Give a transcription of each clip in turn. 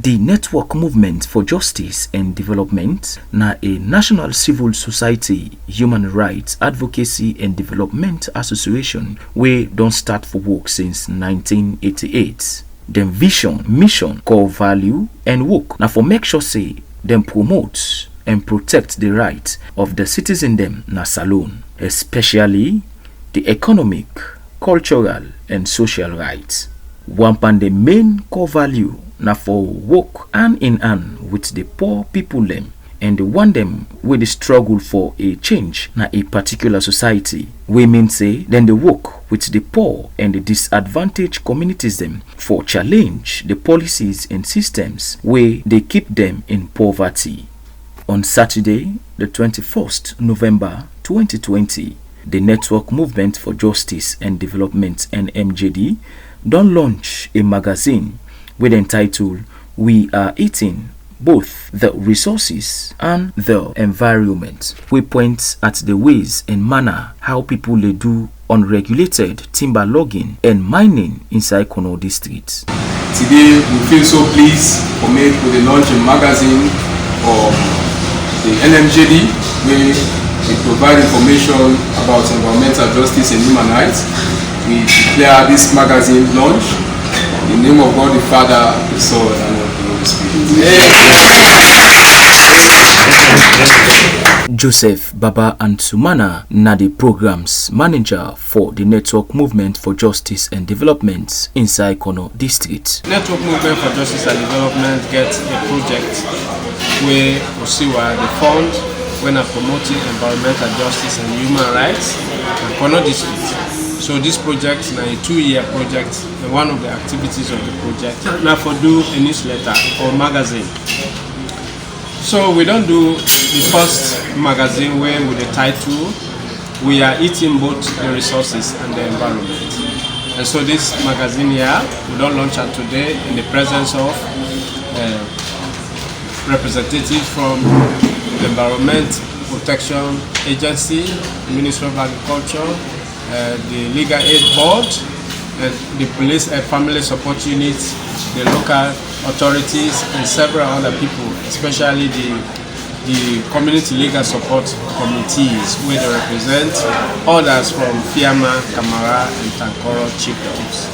The Network Movement for Justice and Development na a national civil society, human rights, advocacy and development association wey don start for work since 1988. Dem vision, mission, core value and work na for make sure say dem promote and protect the rights of the citizen dem na salon, especially the economic, cultural and social rights. One of the main core value na for work hand in hand with the poor people them and the one them with the struggle for a change na a particular society. We mean say then they work with the poor and the disadvantaged communities them for challenge the policies and systems where they keep them in poverty. On Saturday, the 21st November 2020, the Network Movement for Justice and Development N.M.J.D. don launch a magazine with entitled "We Are Eating Both the Resources and the Environment." We point at the ways and manner how people they do unregulated timber logging and mining inside Kono district. Today we feel so pleased for me with the launch a magazine of the N.M.J.D. where we provide information about environmental justice and human rights. We declare this magazine launch in the name of God the Father, the Son, and of the Holy Spirit. Joseph Baba Ansumana na the programs manager for the Network Movement for Justice and Development inside Kono district. Network Movement for Justice and Development gets a project where OSIWA the fund when are promoting environmental justice and human rights in Kono district. So this project is a 2-year project, and one of the activities of the project now for do a newsletter or magazine. So we don't do the first magazine where with the title "We Are Eating Both the Resources and the Environment." And so this magazine here we don't launch it today in the presence of representatives from the Environment Protection Agency, the Ministry of Agriculture, the Legal Aid Board, the Police and Family Support Units, the local authorities, and several other people, especially the Community Legal Support Committees, where they represent others from Fiama, Kamara, and Tankoro chiefdoms.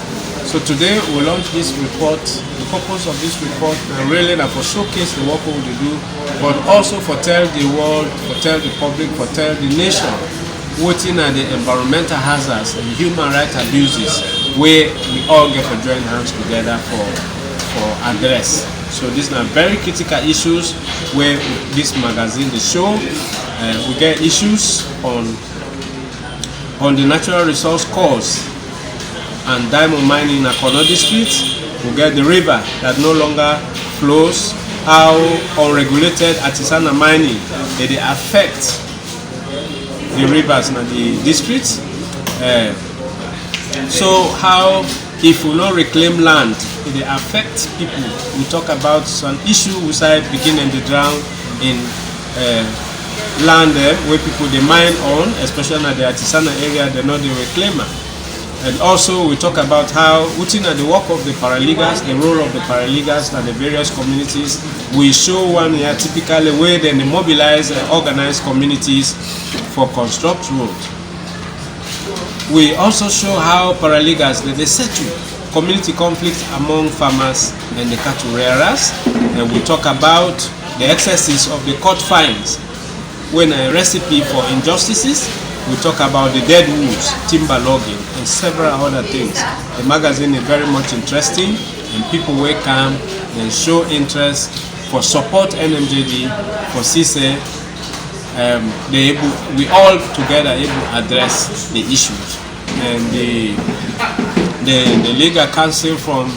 So today we launch this report. The purpose of this report is really for showcase the work we do, but also for tell the world, for tell the public, for tell the nation working at the environmental hazards and human rights abuses where we all get to join hands together for address. So these are very critical issues where this magazine they show. We get issues on the natural resource course and diamond mining in Kono district. We get the river that no longer flows, how unregulated artisanal mining they affect the rivers in the districts. So how if we not reclaim land, it affects people. We talk about some issue beside beginning the drown in land where people they mine on, especially in the artisanal area, they're not the reclaimer. And also we talk about how within the work of the paralegas, the role of the paralegas and the various communities. We show one here typically where they mobilize and organize communities for construct roads. We also show how paralegas they settle community conflicts among farmers and the cattle rearers, and we talk about the excesses of the court fines when a recipe for injustices. We talk about the dead woods, timber logging, and several other things. The magazine is very much interesting, and people will come and show interest for support N.M.J.D. for CISE. We all together able to address the issues, and the legal counsel from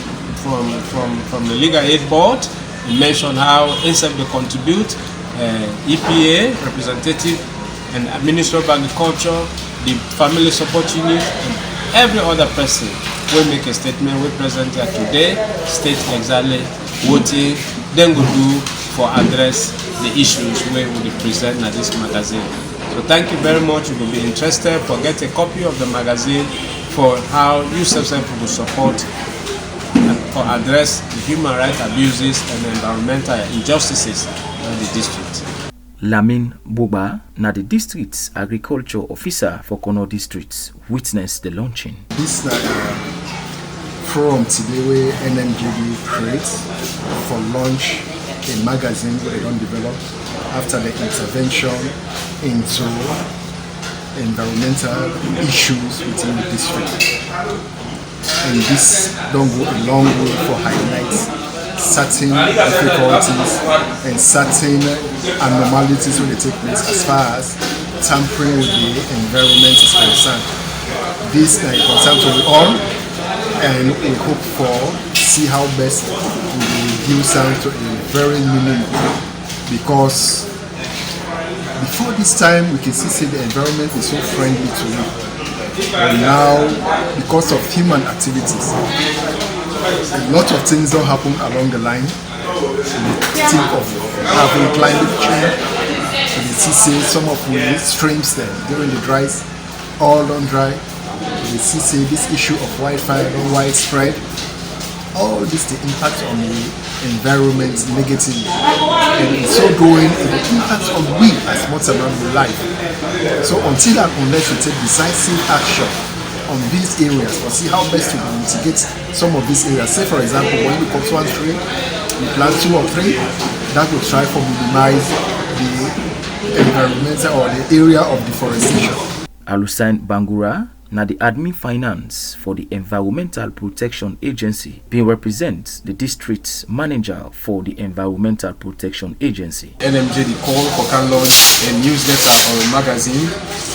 the legal aid board mentioned how instead they contribute EPA representative and Ministry of Agriculture, the Family Support Unit, and every other person will make a statement. We present here today, state exactly what then go do for address the issues where we present at this magazine. So thank you very much. You will be interested for get a copy of the magazine for how you yourself will support or address the human rights abuses and environmental injustices in the district. Lamin Buba, na the district's agriculture officer for Kono district, witnessed the launching. This forum today where N.M.J.D creates for launch a magazine where they don't develop after the intervention into environmental issues within the district. And this don't go a long way for highlighting certain difficulties and certain anomalies when they take place as far as tampering with the environment is concerned. This is a concern to all, and we hope for see how best we reduce down to a very minimum, because before this time we can see the environment is so friendly to you, but now because of human activities a lot of things don't happen along the line. We think of having climate change, and you see some of the streams there during the dries all don't dry. We see this issue of wildfire don't widespread. All this the impact on the environment negatively, and in so doing it will impact on we as much as we life. So until and unless we take decisive action on these areas, or see how best to mitigate some of these areas. Say for example, when we cut one tree, we plant 2 or 3, that will try to minimize the environmental or the area of deforestation. Alusain Bangura, na the admin finance for the Environmental Protection Agency, being represent the district manager for the Environmental Protection Agency. N.M.Jd-Kono for can launch a newsletter or a magazine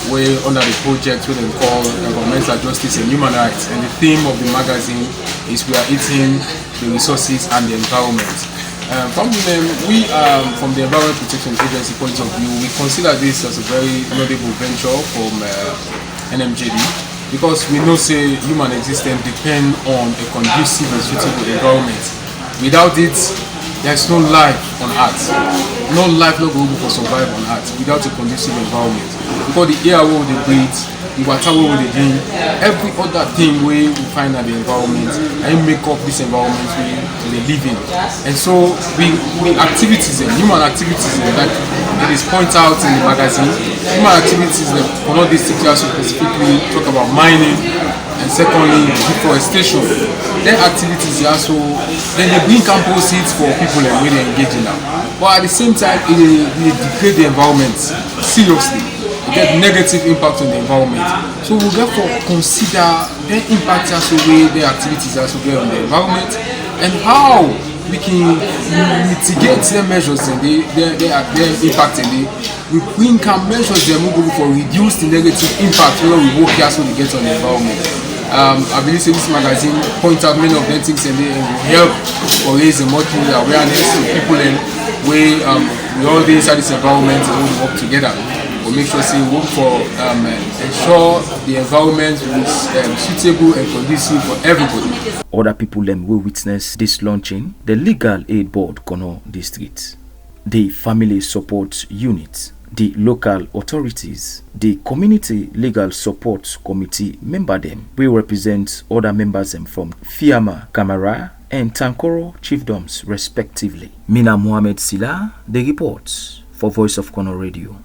where under the project we they call Environmental Justice and Human Rights, and the theme of the magazine is we are eating the resources and the environment. From the Environment Protection Agency point of view, we consider this as a very notable venture from N.M.J.D, because we know say human existence depend on a conducive and suitable environment. Without it, there's no life on earth. No life not going to survive on earth without a conducive environment. Because the air where they breathe, the water where they drink, every other thing we find at the environment and make up this environment we live in. And so we activities and human activities that it is pointed out in the magazine. Human activities that Kono district also specifically talk about mining, and secondly deforestation. Their activities also then they bring composites for people and really engage in them. But at the same time it degrade the environment seriously. It get negative impact on the environment. So we therefore consider their impact also way their activities also get on the environment, and how we can mitigate their measures and their impact, and we can measure them for reduce the negative impact when we work here so we get on the environment. I believe this magazine points out many of the things and they will help or raise a more awareness to people and we all be inside this environment and we work together. We make sure we work for ensure the environment is suitable and conducive for everybody. Other people will witness this launching the Legal Aid Board Kono District, the Family Support Unit, the local authorities, the Community Legal Support Committee member them. We represent other members them from Fiama, Kamara, and Tankoro chiefdoms respectively. Mina Mohamed Sila, the reports for Voice of Kono Radio.